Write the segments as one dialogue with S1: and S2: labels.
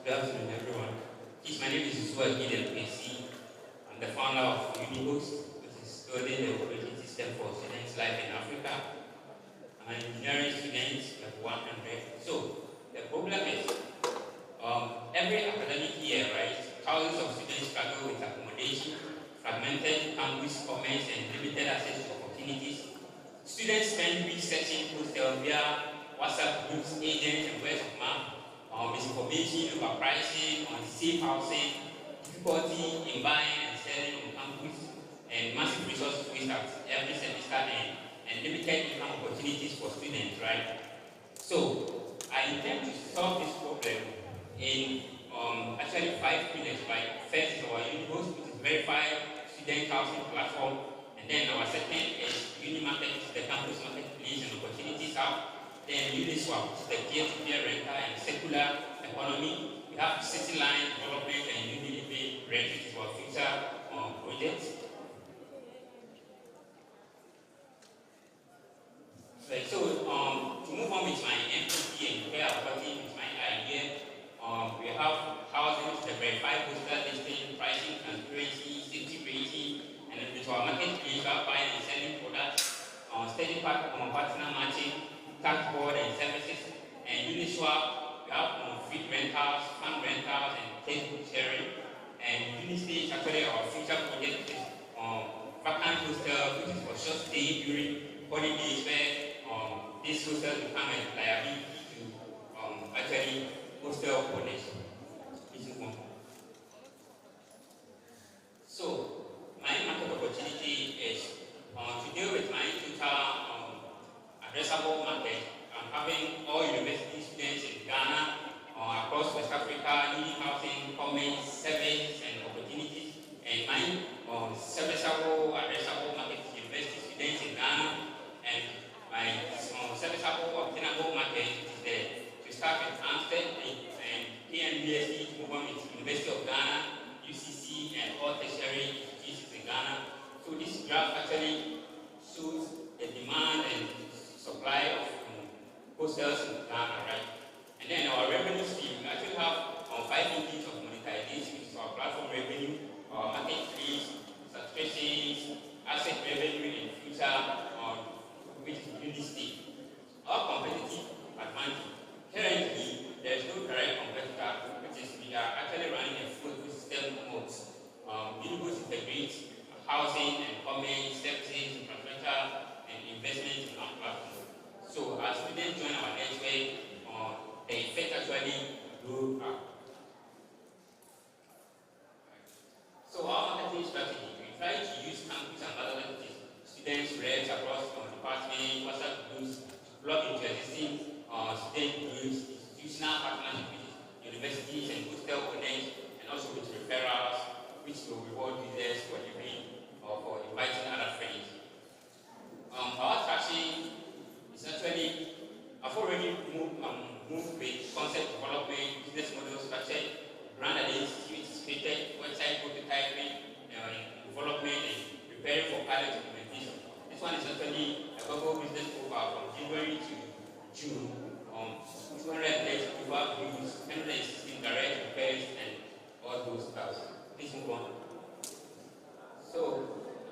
S1: Good afternoon, everyone. Please, my name is Usted. I'm the founder of Unihost, which is building the operating system for students' life in Africa. I'm an engineering student, level 100. So, the problem is, every academic year, right, thousands of students struggle with accommodation, fragmented campus comments, and limited access to opportunities. Students spend weeks searching hostels via WhatsApp groups, agents, and words of mouth, misinformation about pricing, on safe housing, difficulty in buying and selling on campus, and massive resource waste at every semester, and limited income opportunities for students, right? So, I intend to solve this problem in actually 5 pillars, right? First is our Unihost, which is verified student housing platform, and then our second is Unimarket, which is the campus marketplace and opportunities hub. Then Uniswap, which is the peer-to-peer rental and secular economy. We have City Line development and Unilive rent, which is our future projects. Right, so to move on with my MVP and where I'm starting with my idea, we have housing, which is the verified postal listing, pricing, transparency, safety rating, and then with our marketplace, we have buying and selling products, steady partner matching, tax board and services, and Uniswap, we have free rentals, fund rentals, and textbook sharing, and Unistage is actually our future project, which is vacant hostel, which is for short stay during holidays, where this hostel become a liability to actually hostel owners. This is one. So, my market opportunity is to deal with my total addressable market. I'm having all university students in Ghana, across West Africa, needing housing, comments, services, and opportunities. And my serviceable addressable market is university students in Ghana, and my serviceable obtainable market is to start with Usted and KNBSE, to move on with University of Ghana, UCC, and all tertiary institutions in Ghana. So this graph actually shows the demand and supply of hostels in Ghana, right? And then our revenue stream, we actually have 5 engines of monetization, which is our platform revenue, our marketplace, subscriptions, asset revenue, and future, which is Unistate. Our competitive advantage. Currently, there is no direct competitor, which is we are actually running a full ecosystem mode. Universe integrates housing and comments, services, infrastructure, and investment in our platform. So as students join our network, the effect actually grew up. So our marketing strategy, we try to use campus and other students, reps across departments, WhatsApp groups, to plug into existing student groups, institutional partnerships with universities and hostel owners, and also with referrals, which will reward users for giving or for inviting other friends. Our strategy is actually, I've already moved with concept development, business model structure, brand identity, which is created, website prototyping, development, and preparing for pilot implementation. This one is actually a Google business profile from January to June. 200 days over views, 116 direct repairs, and all those stuff. Please move on. So,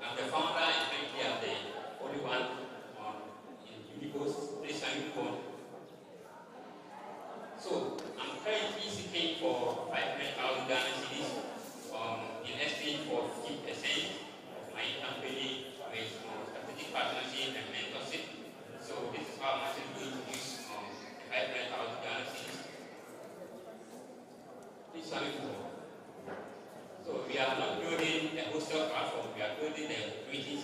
S1: I'm the founder and currently I'm the only one in Unipost. Please can you move on. So, I'm currently seeking for 500,000 Ghana cedis in exchange for 50% of my company with strategic partnership and mentorship. So, this is how I'm actually going to use 500,000 Ghana cedis. Please can you move on. So we are not building the hostel platform, we are building the operating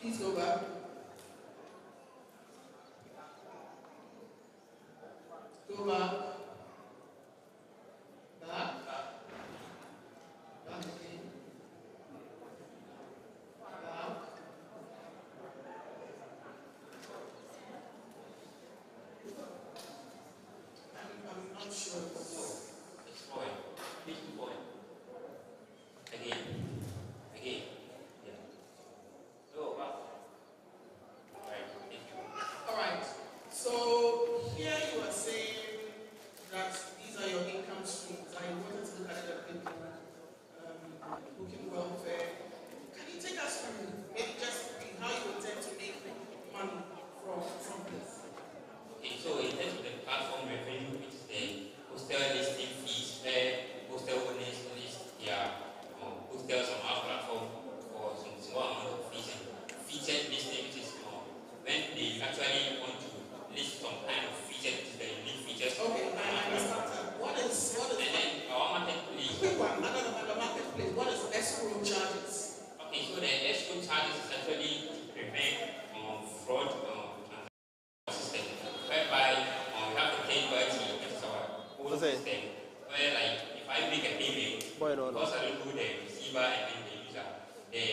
S2: Please go back. Go back. Back. Back again. Back. I'm not sure.
S1: It's fine. Please move on. Again. Again. Yeah. So, alright, thank you.
S2: All right. So here you are saying that these are your income streams. I wanted to look at it a bit more. Booking welfare. Can you take us through maybe just how you intend to make money from this?
S1: Okay, so in terms of the platform revenue, it's the hostel listing fees where hostel owners list their hostels on our platform for some small amount of fees, and featured listing, which is when they actually want to list some kind of feature, which is the unique features.
S2: Okay, I understand that. What is
S1: and then our marketplace.
S2: quick one, another on the marketplace, what is escrow charges?
S1: Okay, so the escrow charges is actually to prevent fraud system, whereby we have the third party, which is our own system, where like if I make a payment, because I don't know the receiver and then the user, the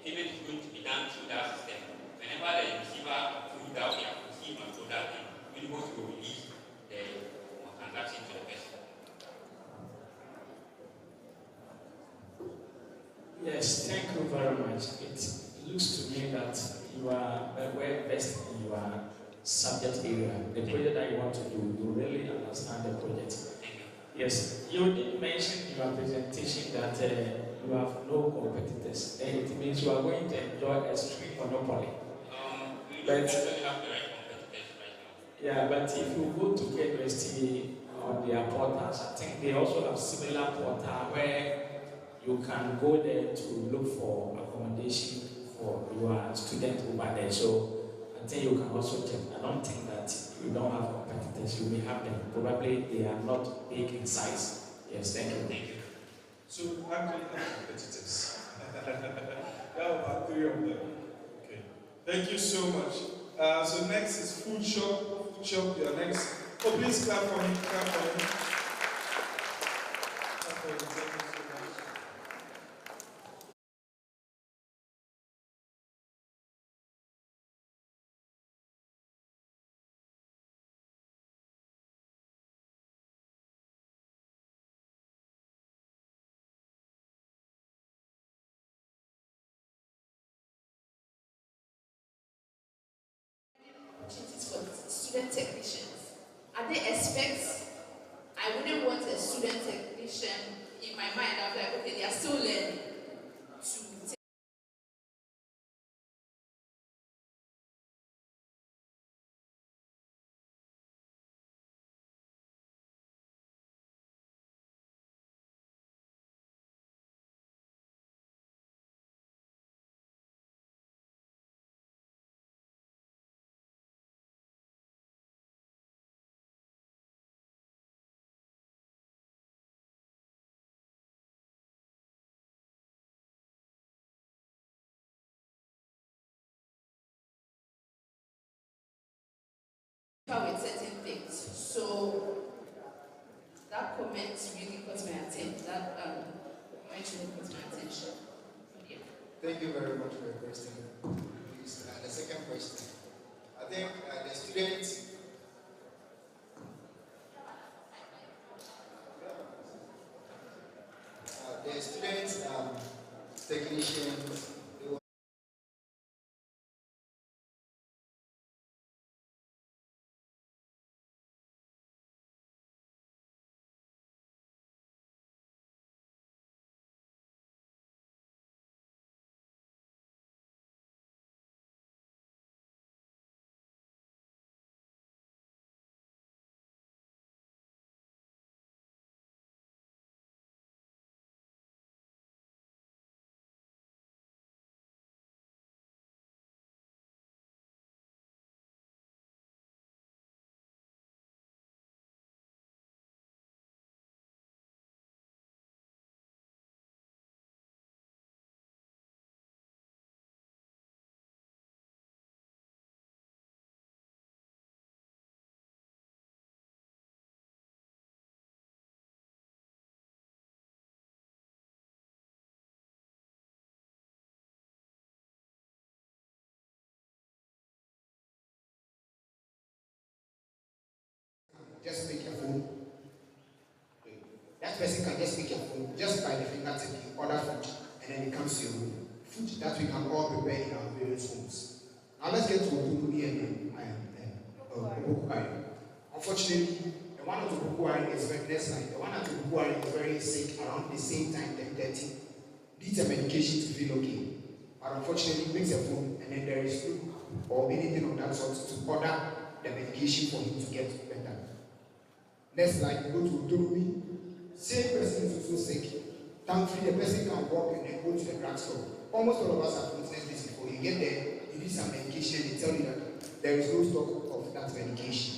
S1: payment is going to be done through that system. Whenever the receiver approves that we have received my product, then we're going to release the transaction to the person.
S3: Yes, thank you very much. It looks to me that you are well versed in your subject area, the project that you want to do. You really understand the project. Yes, you did mention in your presentation that you have no competitors. Then it means you are going to enjoy a strict monopoly.
S1: We don't actually have the right competitors right now.
S3: Yeah, but if you go to KUST on their portals, I think they also have similar portal where you can go there to look for accommodation for your student over there. So I think you can also check. I don't think that you don't have competitors. You may have them. Probably they are not big in size. Yes, thank you.
S1: Thank you.
S4: So actually have competitors. There are about 3 of them. Okay. Thank you so much. So next is Food Shop. Food Shop, you are next. Oh, please clap for me. Clap for me. Clap for me. Thank you so much.
S5: Opportunities for student technicians. At the expect, I wouldn't want a student technician in my mind. I'm like, okay, they are still learning to with certain things. So that comment really caught my attention. That comment really caught my attention. Yeah.
S6: Thank you very much for your question. Please, the second question. I think the students, technicians, just pick your phone. That person can just pick your phone, just by the fingertip, you order food, and then it comes to your room. Food that we can all prepare in our various homes. Now let's get to Obukubi and Obukubi. Unfortunately, the one at Obukubi is very less like the one at Obukubi is very sick around the same time, 10:30. Needs a medication to feel okay. But unfortunately, makes a phone, and then there is no or anything of that sort to order the medication for him to get better. Next slide, go to Obukubi. Same person is also sick. Thankfully, the person can walk and then go to the drugstore. Almost all of us have witnessed this before. You get there, you need some medication, and they tell you that there is no stock of that medication.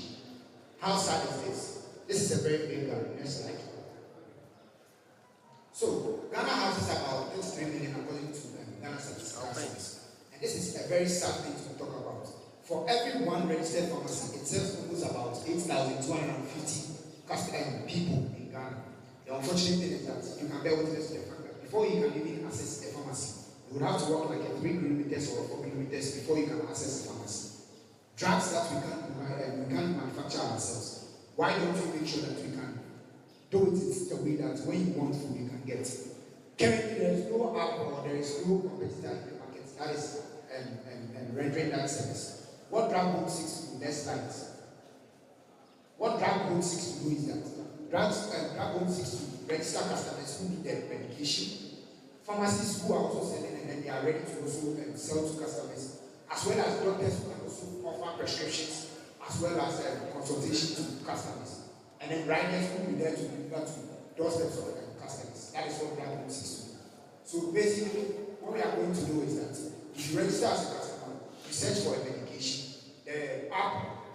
S6: How sad is this? This is a very big gap. Next slide. So, Ghana houses about 33 million according to Ghana statistics. And this is a very sad thing to talk about. For every one registered pharmacy, it serves almost about 8,250 people in Ghana. The unfortunate thing is that you can bear witness to the fact that before you can even access a pharmacy, you would have to walk like 3 kilometers or 4 kilometers before you can access a pharmacy. Drugs that we can't manufacture ourselves. Why don't we make sure that we can do it the way that when you want food, you can get? Currently, there is no app or there is no competitor in the market that is rendering that service. What Drug Book 6 to do, next slide. What Drug Book 6 to do is that Drug Book 6 to register customers who need their medication. Pharmacists who are also selling and then they are ready to also sell to customers, as well as doctors who can also offer prescriptions, as well as consultation to customers. And then riders who will be there to deliver to doorsteps of customers. That is what Drug Book 6 to do. So basically, what we are going to do is that if you register as a customer, you search for a medication. The app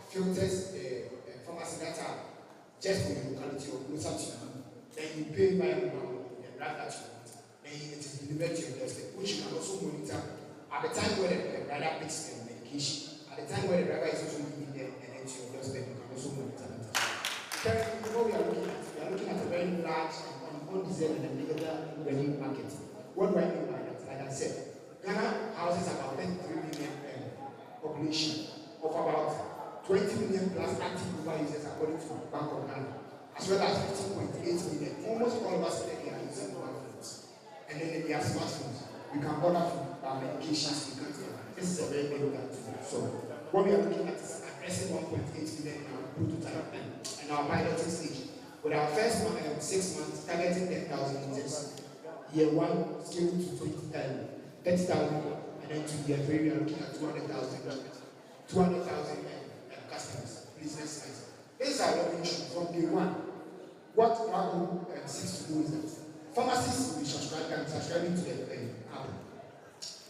S6: filters the pharmacy that are just for your locality or closer to you. Then you pay by the drug that you want. Then it is delivered to your doorstep, which you can also monitor at the time where the driver picks the medication, at the time where the driver is also giving them and then to your doorstep, you can also monitor it. Currently, what we are looking at a very large and undeserved and illegal revenue market. What do I mean by that? Like I said, Ghana houses about 33 million population of about 20 million plus active mobile users according to Bank of Ghana, as well as 15.8 million. Almost all of us today are using mobile phones. And then they have smartphones. We can order food, medications, we can do. This is a very big gap. So what we are looking at is addressing 1.8 million in our prototype and our piloting stage. With our first 6 months targeting 10,000 users. Year 1 scale to 30,000, and then to year 3 we are looking at 200,000 customers. Please next slide. This is our revenue from day 1. What Drug Book 6 to do is that pharmacists will be subscribing to the app.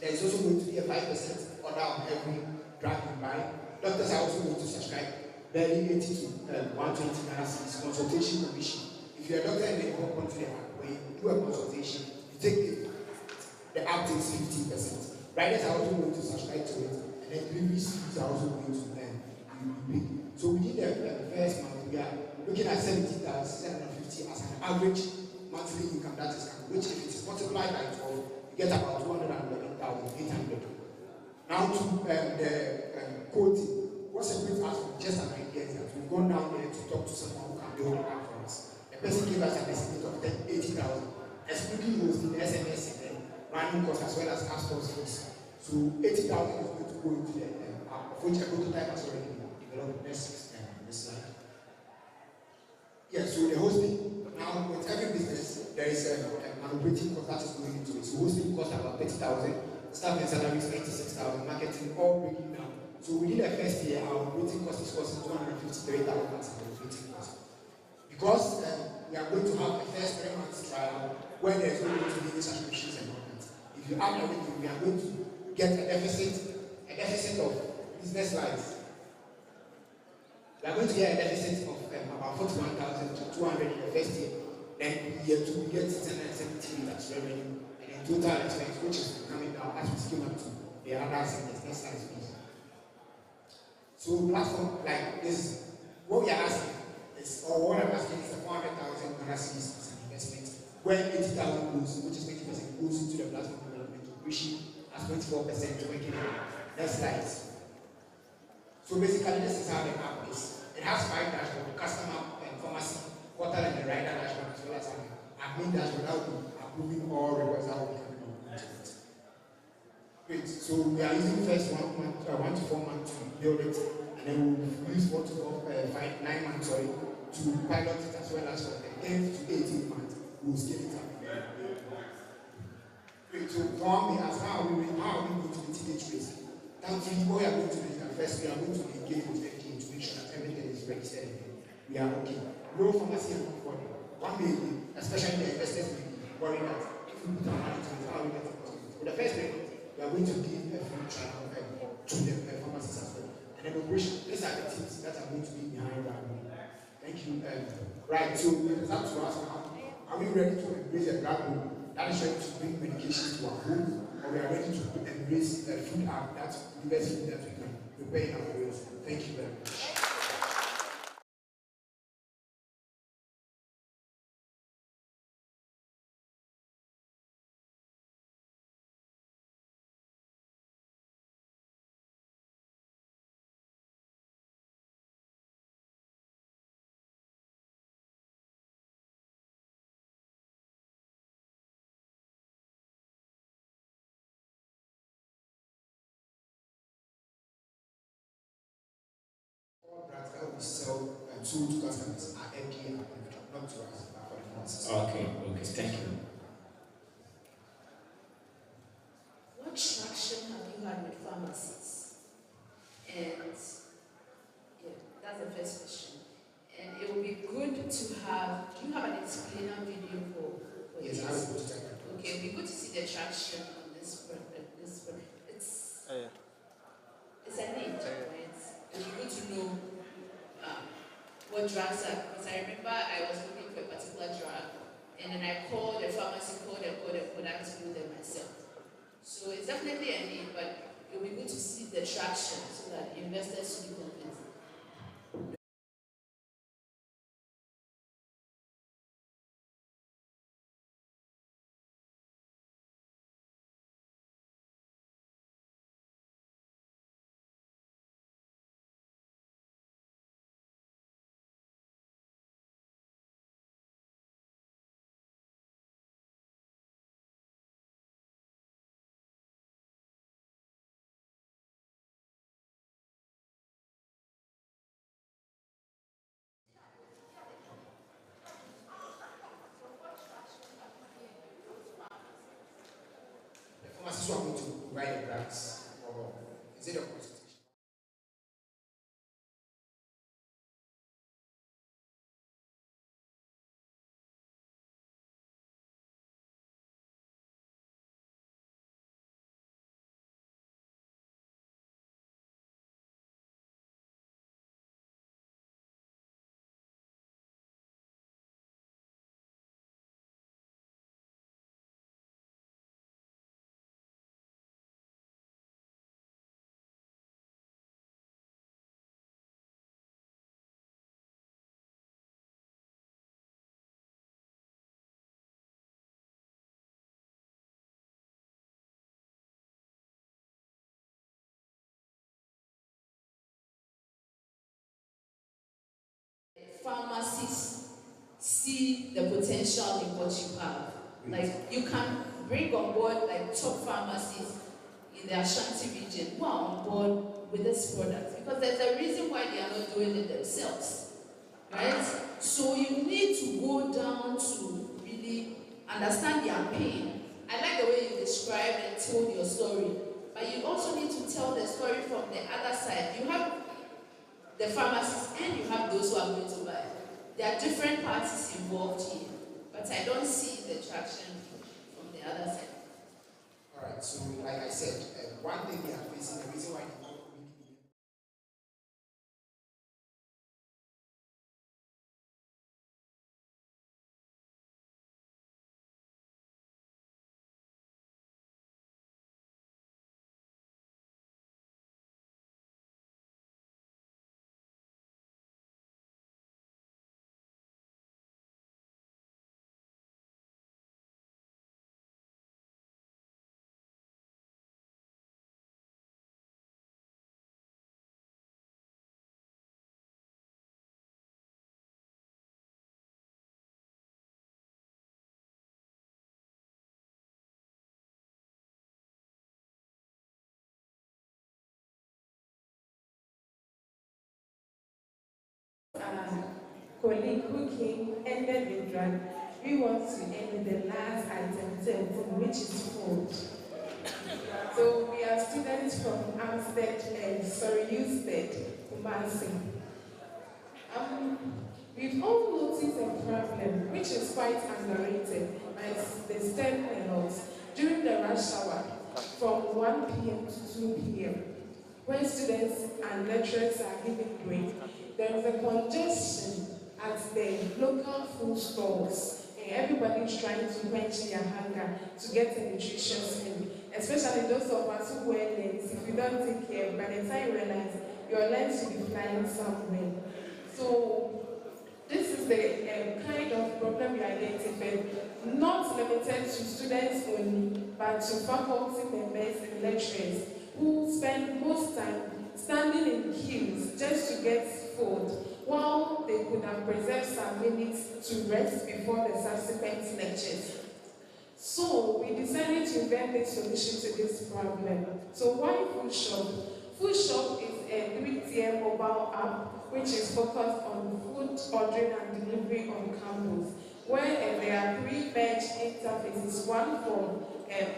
S6: There is also going to be a 5% order on every drug you buy. Doctors are also going to subscribe barely 80 to 120 Ghana cedis consultation commission. If you're a doctor and then you hop onto the app, when you do a consultation, you take the app takes 15%. Riders are also going to subscribe to it, and then delivery fees are also going to be big. So within the first month, we are looking at 70,750 as an average monthly income that is coming, which if it is multiplied by 12, you get about 211,800. Now to the quoting. What's a great ask for just an idea is that we've gone down there to talk to someone who can build an app for us. The person gave us an estimate of 80,000, excluding hosting, the SMS, and then running costs as well as app stores fees. So 80,000 is going to go into the app, of which a prototype has already been developed. Next slide. Yeah, so the hosting. Now, with every business, there is an operating cost that is going into it. So hosting costs about 30,000, staff and salaries 96,000, marketing all breaking down. So within the first year, our operating cost is costing 253,000 as an operating cost. Because we are going to have a first 3 months trial where there is no going to be any subscriptions and all that. If you add everything, we are going to get a deficit of business lines. We are going to get a deficit of about 41,200 in the first year. Then year 2, we get 670 meters revenue, and then total expense, which is coming down as we scale up to the other segments. Next slide, please. So platform like this, what we are asking is, or what I'm asking is 400,000 Ghana cedis as an investment, where 80,000 goes, which is 20% goes into the platform development, which as 24% working on. Next slide. So basically, this is how the app is. It has 5 dashboards, the customer and pharmacy, portal and the rider dashboard, as well as an admin dashboard that will be approving all records that will be coming on into it. Great. So we are using first 1 to 4 months to build it, and then we'll use 4 to 9 months, to pilot it, as well as for the 10 to 18 months, we'll scale it up. Great. So one may ask, how are we going to mitigate risk? Thankfully, what we are going to do is that first we are going to engage with FDA to make sure that everything is registered. We are okay. No pharmacy and company. One may be, especially the investors, may be worried that if we put our money into it, how we get it. But the first thing, we are going to give a free trial to the pharmacists as well. And then operation, these are the teams that are going to be behind that. Thank you. Right, so it's up to us now. Are we ready to embrace a drug home that is ready to bring medication to our home? Or we are ready to embrace a food app that delivers food that we can prepare in our ways? Thank you very much. All brands that we sell and sold to customers are FDA approved, not to us, but for the pharmacists.
S3: Okay, thank you.
S5: What traction have you had with pharmacies? And yeah, that's the first question. And it would be good to have, do you have an explainer video for
S6: Yes,
S5: this?
S6: I will put it up.
S5: Okay, it would be good to see the traction on this product. It's a need, right? It would be good to know what drugs are, because I remember I was looking for a particular drug, and then I called the pharmacy, called and I had to do them myself. So it's definitely a need, but it would be good to see the traction so that investors should be convinced.
S6: The pharmacists who are going to provide the drugs, or is it a consultation?
S5: Pharmacists see the potential in what you have. Like, you can bring on board like top pharmacies in the Ashanti region who are on board with this product, because there's a reason why they are not doing it themselves, right? So you need to go down to really understand their pain. I like the way you described and told your story, but you also need to tell the story from the other side. You have the pharmacists and you have those who are going to buy. There are different parties involved here, but I don't see the traction from the other side.
S6: All right, so like I said, one thing we are facing, the reason why the
S7: colleague who came ended with drug, we want to end the last item 13, which is food. So we are students from Usted, Kumasi. We've all noticed a problem, which is quite underrated, as they spend a lot during the rush hour from 1 p.m. to 2 p.m. When students and lecturers are giving break, there is a congestion at the local food stalls, and everybody's trying to quench their hunger to get a nutritious meal. Especially those of us who wear lens. If you don't take care, by the time you realize your lens will be flying somewhere. So this is the kind of problem we identified, not limited to students only, but to faculty members and lecturers who spend most time standing in queues just to get food, while they could have preserved some minutes to rest before the subsequent lectures. So we decided to invent a solution to this problem. So why Food Shop? Food Shop is a 3-tier mobile app which is focused on food ordering and delivery on campus, where there are 3 merged interfaces, one for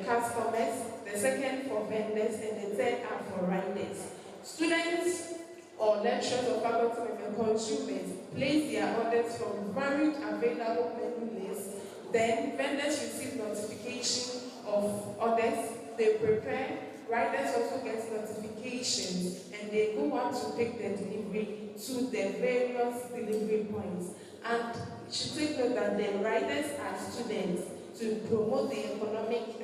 S7: customers, the second for vendors, and the third app for riders. Students or lecturers or faculty member consumers place their orders from varied available menu lists. Then vendors receive notification of orders, they prepare, riders also get notifications, and they go out to take the delivery to the various delivery points. And you should take note that the riders are students to promote the economic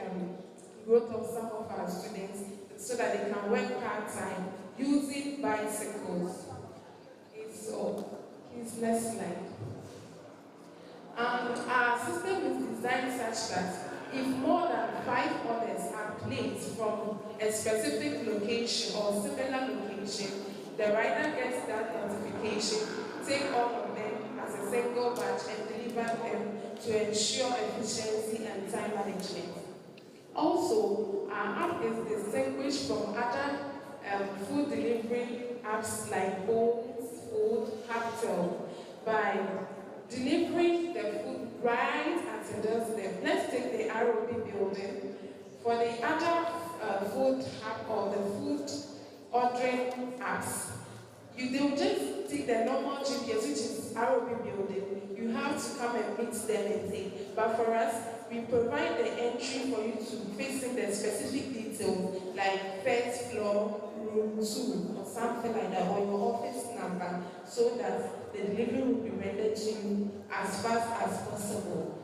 S7: growth of some of our students so that they can work part-time using bicycles. So, please, next slide. Our system is designed such that if more than 5 orders are placed from a specific location or similar location, the rider gets that notification, take all of them as a single batch and deliver them to ensure efficiency and time management. Also, our app is distinguished from other food delivery apps like Bones, Food, Capital by delivering the food right at your doorstep. Let's take the ROB building. For the other food app or the food ordering apps, they will just take the normal GPS, which is ROB building. You have to come and meet them and take. But for us, we provide the entry for you to fix in the specific details, like first floor, room 2, or something like that, or your office number, so that the delivery will be rendered to you as fast as possible.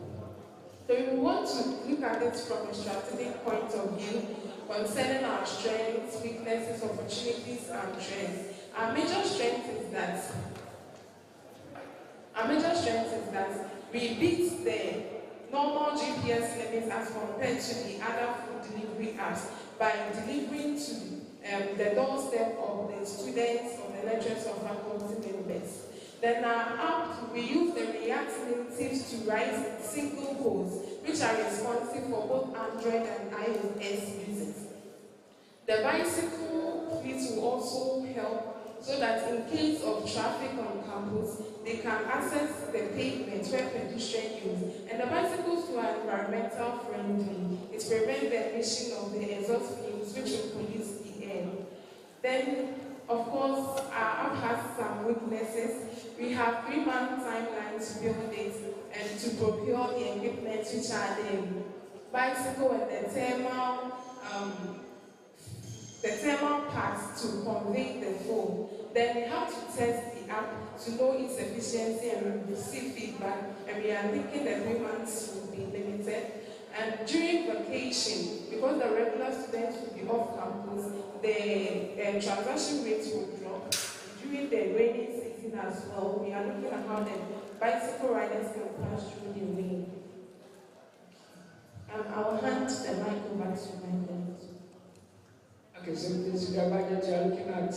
S7: So we want to look at it from a strategic point of view concerning our strengths, weaknesses, opportunities, and trends. Our major strength is that we beat the normal GPS limits as compared to the other food delivery apps by delivering to the doorstep of the students, or the lecturers, or faculty members. Then our app, we use the React natives to write single codes, which are responsive for both Android and iOS users. The bicycle fleet will also help so that in case of traffic on campus, they can access the pavement where pedestrians use. And the bicycles too are environmental friendly. It prevents the emission of the exhaust fumes, which will pollute the air. Then, of course, our app has some weaknesses. We have 3-month timeline to build it and to procure the equipment, which are the bicycle and the thermal parts to convey the phone. Then we have to test the app to know its efficiency and receive feedback. And we are thinking that 3 months will be limited. And during vacation, because the regular students will be off campus, the transaction rates will drop. During the rainy season as well, we are looking at how the bicycle riders can pass through the rain. I will hand the mic over to my friend.
S8: Okay, so this is the budget you are looking at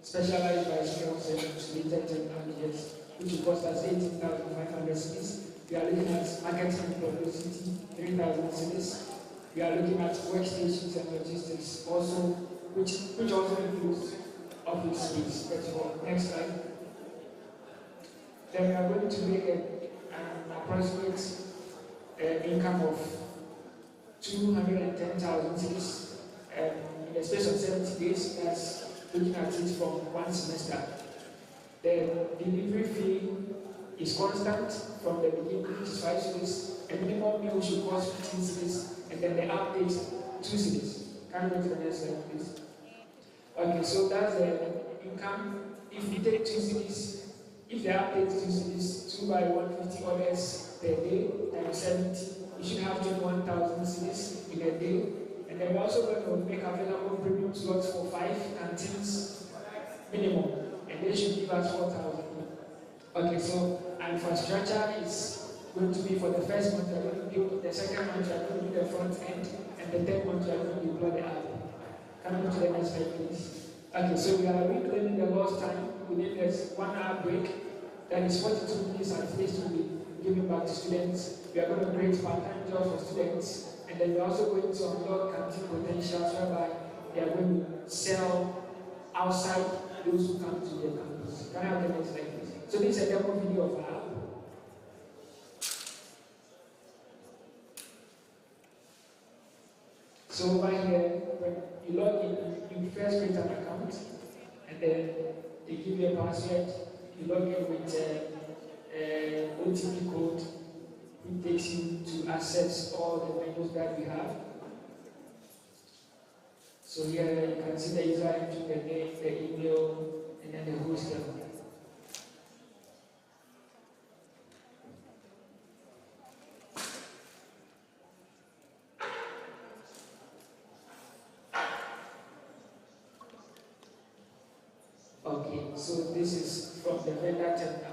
S8: specialized bicycles and detected managers, which will cost us 18,500 cedis. We are looking at marketing publicity, 3,000 cedis. We are looking at workstations and logistics, also, which also includes office space. Next slide. then we are going to make an approximate income of 210,000 cities in the space of 70 days. That's looking at it from one semester. The delivery fee is constant from the beginning, which is 5 cities. A minimum meal should cost 15 cities, and then the update 2 cities. Can you go to the next slide, please? Okay, so that's the income. If we take 2 cities, if the update 2 cities, 2 by 150 orders per day times 70, we should have 21,000 cities in a day. And then we're also going to make available premium slots for 5 canteens minimum, and they should give us 4,000. Okay, so our infrastructure is going to be for the first month, we're going to build, the second month, we're going to do the front end, and the third month, we're going to deploy the app. Can we go to the next slide, please? Okay, so we are reclaiming the lost time within this 1 hour break. That is 42 minutes at least to be given back to students. We are going to create part-time jobs for students, and then we're also going to unlock canteen potentials whereby they are going to sell outside those who come to their campus. Can I have the next slide, please? So this is a demo video of our app. So over here, when you log in, you first create an account, and then they give you a password. You log in with OTP code, which takes you to access all the menus that we have. So here you can see the user entering the name, the email, and then the host level. Okay, so this is from the vendor terminal.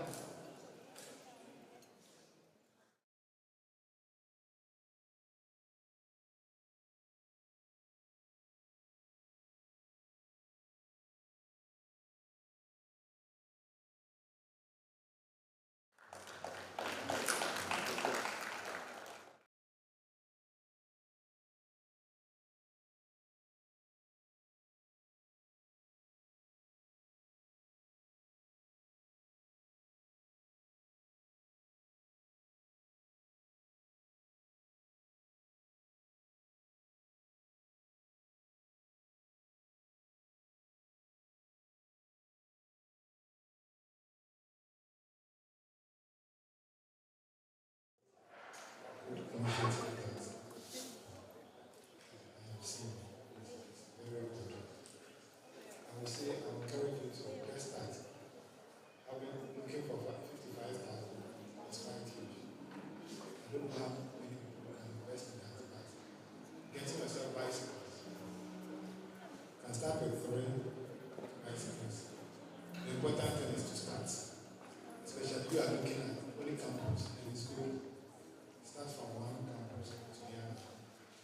S6: Start with 3 bicycles. The important thing is to start. Especially you are looking at only campus and it's good. Start from one campus to the other.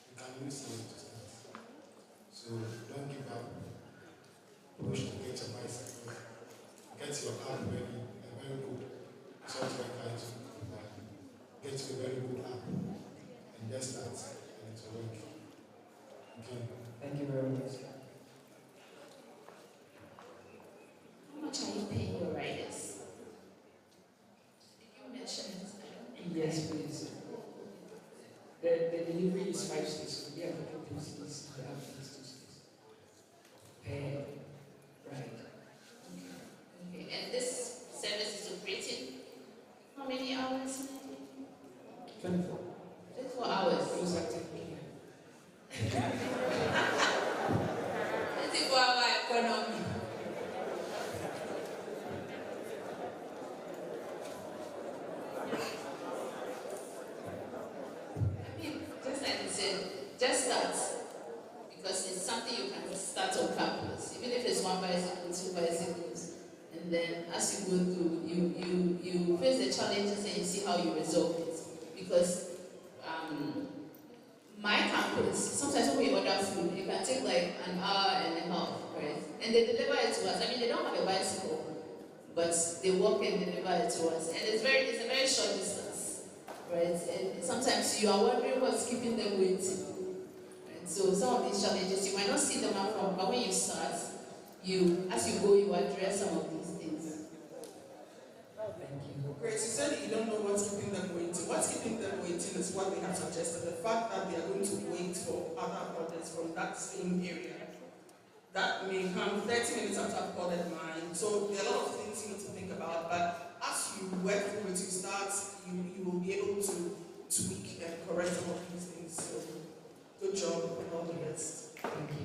S6: You can use it to start. So don't give up. Push to get your bicycle. Get your app ready, a very good software guide to get you a very good app. And just start and it will work. Okay.
S8: Thank you very much.
S5: How much are you paying your riders? Did you mention it?
S8: Yes, please. The delivery is 5 cities. We have 2 cities. We have 2 cities. Right.
S5: Okay. And this service is operating how many hours?
S8: 24.
S5: 24 hours.
S8: Those are 10
S5: 24-hour economy. I mean, just like you said, just start. Because it's something you can start on campus. Even if it's 1 bicycle, 2 bicycles. And then as you go through, you face the challenges and you see how you resolve it. Because my campus, sometimes when we order food, it can take like an hour and a half, right? And they deliver it to us. I mean, they don't have a bicycle, but they walk and deliver it to us. And it's a very short distance, right? And sometimes you are wondering what's keeping them waiting. And so some of these challenges, you might not see them up front, but when you start, as you go, you address some of these things.
S8: Thank you.
S2: what's keeping them waiting. What's keeping them waiting is what they have suggested, the fact that they are going to wait for other orders from that same area. That may come 30 minutes after I've ordered mine. So there are a lot of things you need to think about, but as you work through it, you will be able to tweak and correct some of these things. So good job and all the best.
S6: Thank you.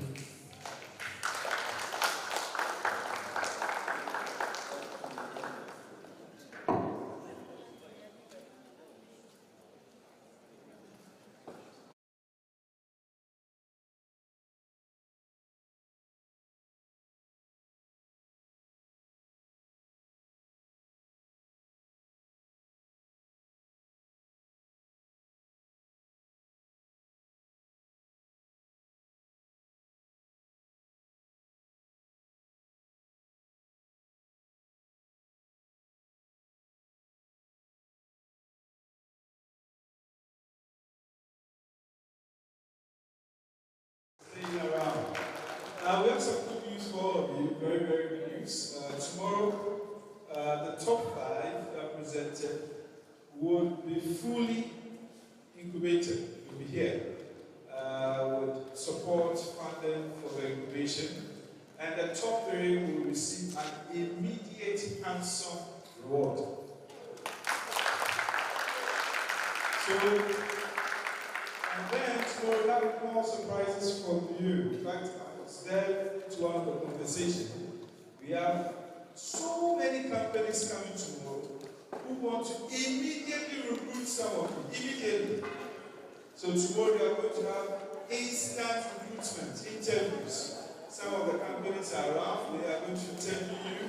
S4: Around. We have some good news for all of you, very, very good news. Tomorrow, the top 5 that presented would be fully incubated. Will be here with support funding for the incubation, and the top 3 will receive an immediate handsome reward. So, and then tomorrow we have more surprises for you. In fact, I was there to have the conversation. We have so many companies coming tomorrow who want to immediately recruit someone. Immediately. So tomorrow we are going to have instant recruitment interviews. Some of the companies are around, they are going to interview you.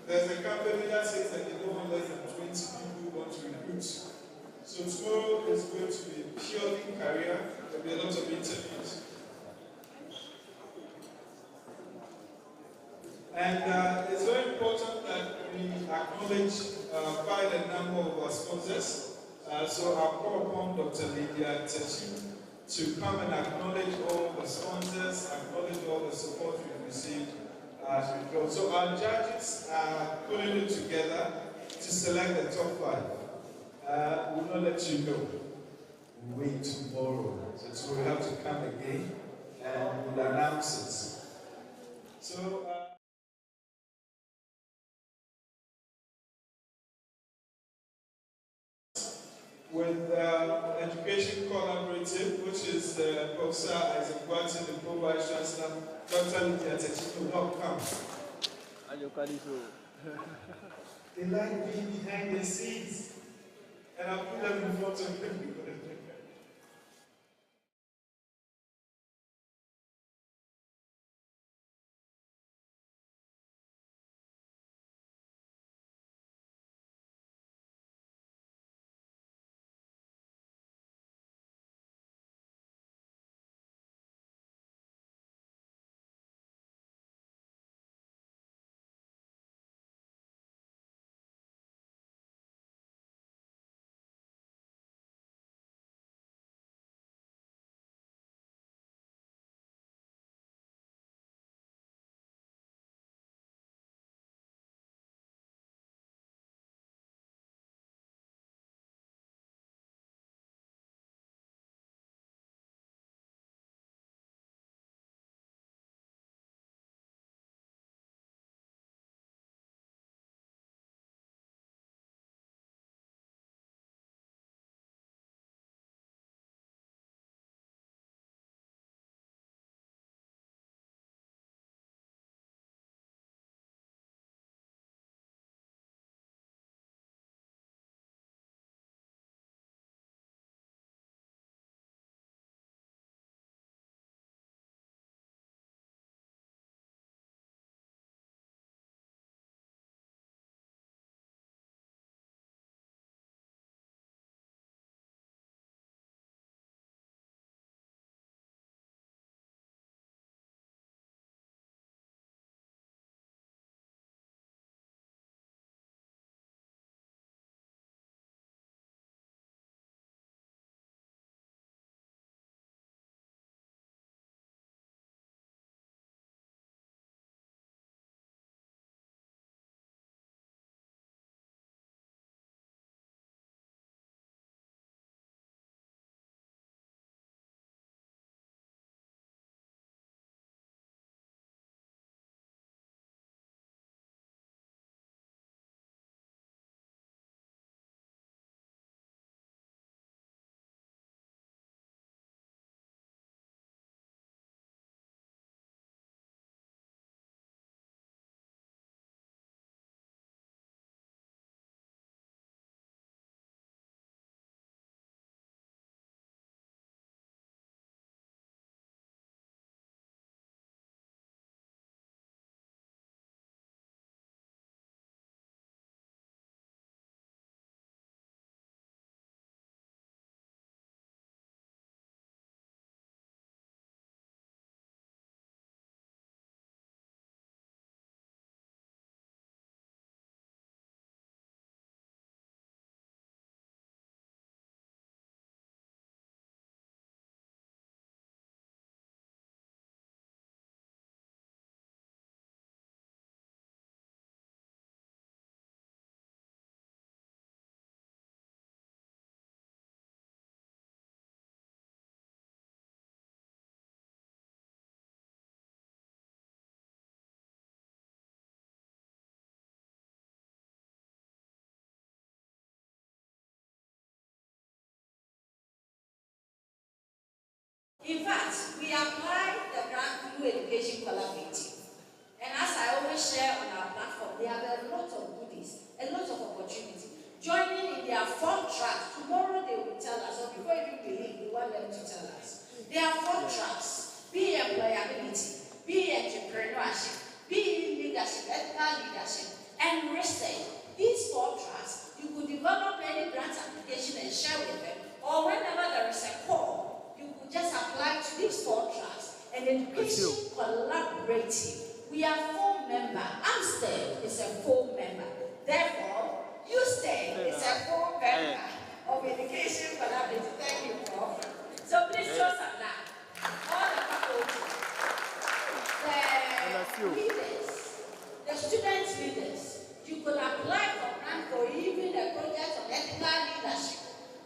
S4: There's a company that says that they don't want less than 20 people who want to recruit. So tomorrow is going to be purely career. There will be a lot of interviews. And it's very important that we acknowledge quite a number of our sponsors. So I'll call upon Dr. Lydia Techi to come and acknowledge all the sponsors, acknowledge all the support we've received as we go. So our judges are putting it together to select the top 5. We'll not let you know. We'll wait tomorrow. So we'll have to come again and we'll announce it. So, with Education Collaborative, which is Professor Isaac Watson, the Pro-Vice Chancellor, Dr. Lydia Techi will not come. They like being behind the scenes. And I'll put them in front of you.
S9: In fact, we applied the grant through Education Collaborative. And as I always share on our platform, there are a lot of goodies, a lot of opportunity. Joining in their 4 tracks, tomorrow they will tell us, or before you believe, we want them to tell us. There are 4 tracks: be employability, be entrepreneurship, be leadership, ethical leadership, and research. These 4 tracks, you could develop any grant application and share with them, or whenever there is a call, you could just apply to these 4 tracks. And Education Collaborative, we are 4 members. Usted is a 4 member. Therefore, Usted is a 4 member of Education Collaborative. Thank you, Prof. So please show some love. All the faculty, the leaders, the student leaders, you could apply for grant for even a project of ethical leadership.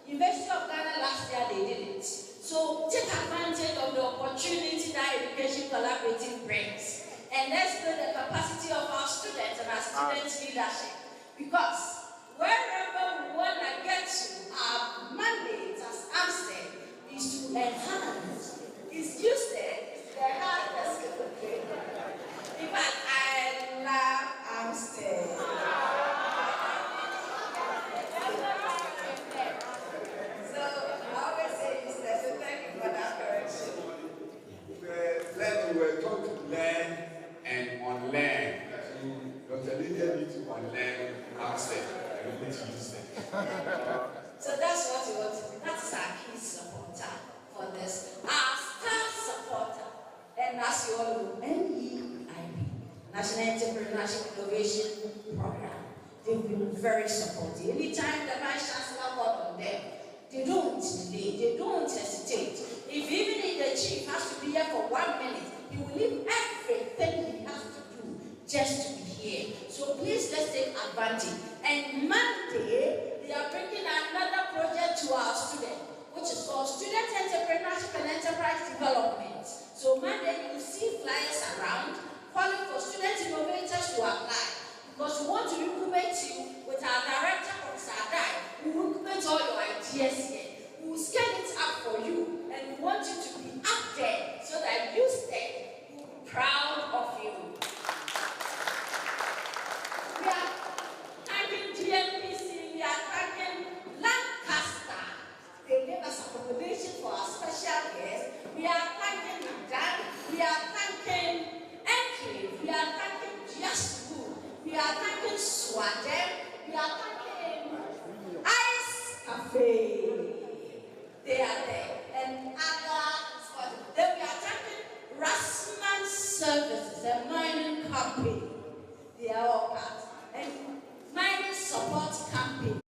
S9: University of Ghana last year they did it. So take advantage of the opportunity that Education Collaborative brings. And let's build the capacity of our students and our student leadership. Because wherever we want to get to, our mandate as Usted is to enhance, is Usted, the heart, the skill of training. In fact, I love Usted. So I always say Usted, so thank you for that correction.
S10: We were taught to learn and unlearn. Dr. Lydia needs to unlearn Usted. I need to use them.
S9: So that's what we want to do. That is our key supporter for this. Our star supporter. And as you all know, NEIP, National Entrepreneurship Innovation Program, they've been very supportive. Anytime the Vice Chancellor called on them, they don't delay, they don't hesitate. If even the chief has to be here for 1 minute, he will leave everything he has to do just to be here. So please, let's take advantage. And Monday, they are bringing another project to our students, which is called Student Entrepreneurship and Enterprise Development. So Monday, you will see flyers around calling for student innovators to apply. Because we want to incubate you with our director of Sadai. We will incubate all your ideas here. We will scale it up for you, and we want you to be up there so that you stay. We'll be proud of you. We are thanking GNPC, we are thanking Lancaster. They gave us accommodation for our special guests. We are thanking Nadan. We are thanking Enclave. We are thanking Just Food. We are thanking Swadem. We are thanking Ice Cafe. They are there. And other spots. Then we are thanking Rassman Services, a mining company. They are all part. And mining support company.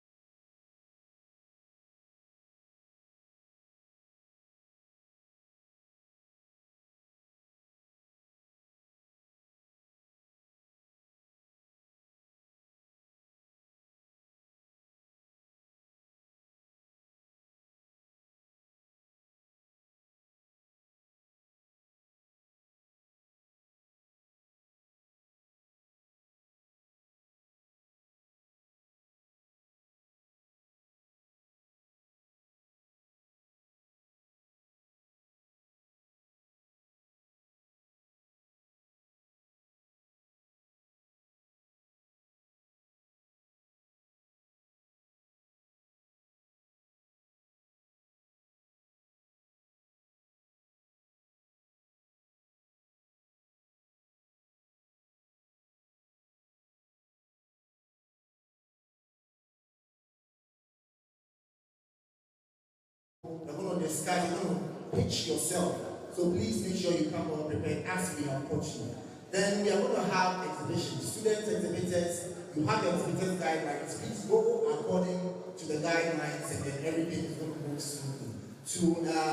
S6: We're going to discuss, you're going to pitch yourself. So please make sure you come well prepared as we approach you. Then we are going to have exhibitions. Students, exhibitors, you have the exhibitors guidelines. Please go according to the guidelines, and then everything is going to move smoothly. To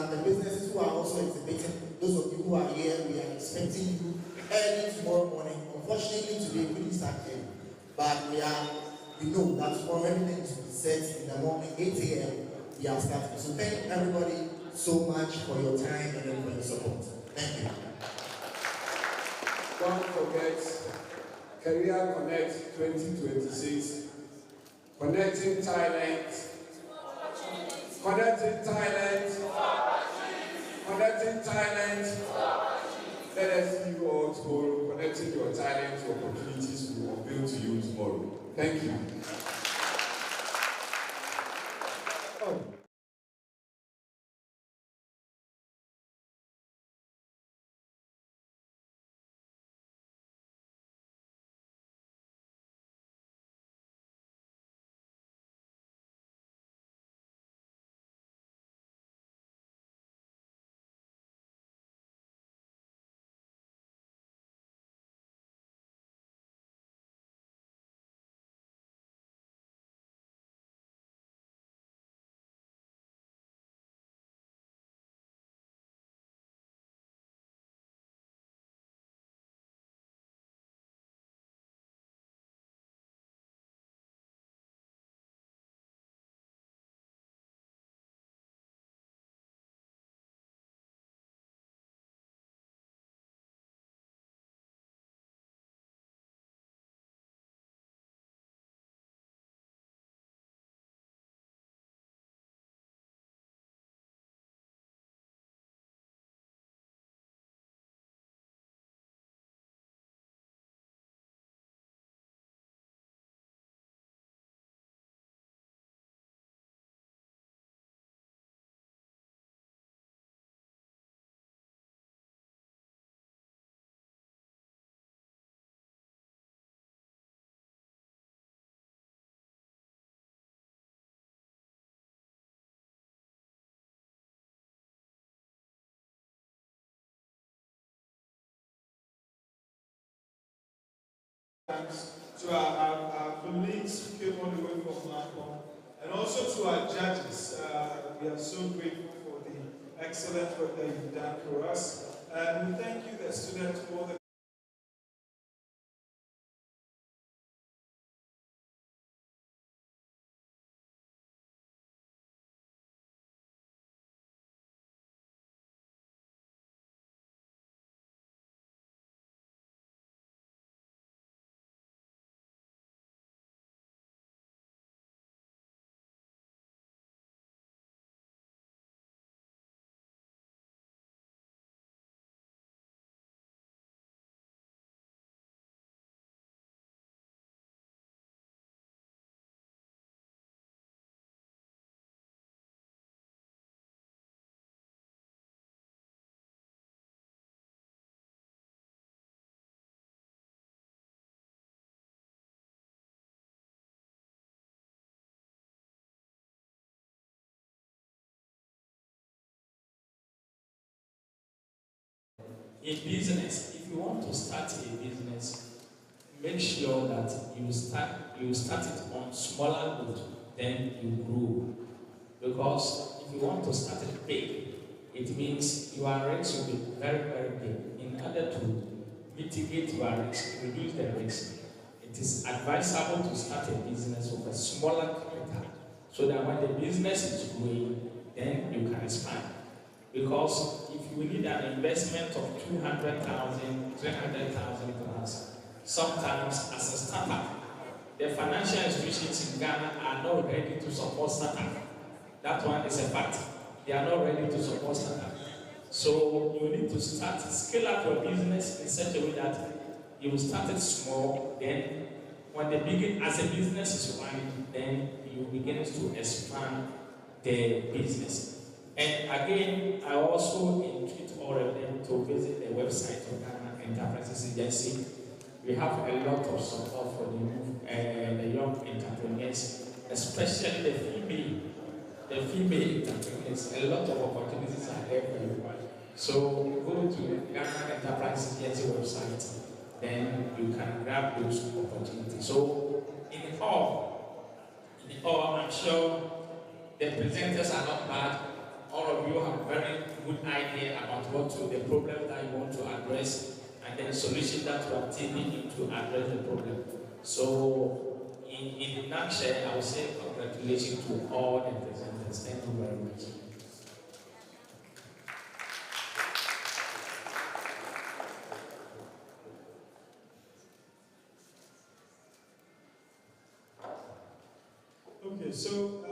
S6: the businesses who are also exhibiting, those of you who are here, we are expecting you early tomorrow morning. Unfortunately, today we didn't start early, but we know that tomorrow everything is set in the morning, 8 a.m. We are starting. So thank everybody so much for your time and for your support. Thank you.
S10: Don't forget Career Connect 2026. Connecting talent. Connecting talent. Connecting connecting talent. Let us see you all tomorrow, connecting your talent to opportunities we will unveil to you tomorrow. Thank you. Oh.
S4: Thanks to our colleagues who came all the way from Macon, and also to our judges. We are so grateful for the excellent work that you've done for us. And we thank you, the students, for the
S3: In business, if you want to start a business, make sure that you start it on smaller note, then you grow. Because if you want to start it big, it means your risk will be very, very big. In order to mitigate your risk, reduce the risk, it is advisable to start a business with a smaller capital, so that when the business is growing, then you can expand. Because if you need an investment of 200,000, 300,000 plus, sometimes as a startup, the financial institutions in Ghana are not ready to support startup. That one is a fact. They are not ready to support startup. So you need to scale up your business in such a way that you start it small, then when the begin as a business is running, then you begin to expand the business. And again, I also entreat all of them to visit the website of Ghana Enterprises Agency. We have a lot of support for the young entrepreneurs, especially the female entrepreneurs. A lot of opportunities are there for you. So go to Ghana Enterprises Agency website, then you can grab those opportunities. So in all, I'm sure the presenters are not bad. All of you have a very good idea about the problem that you want to address, and then the solution that you are taking to address the problem. So, in a nutshell, I would say congratulations to all the presenters. Thank you very much.
S4: Okay, so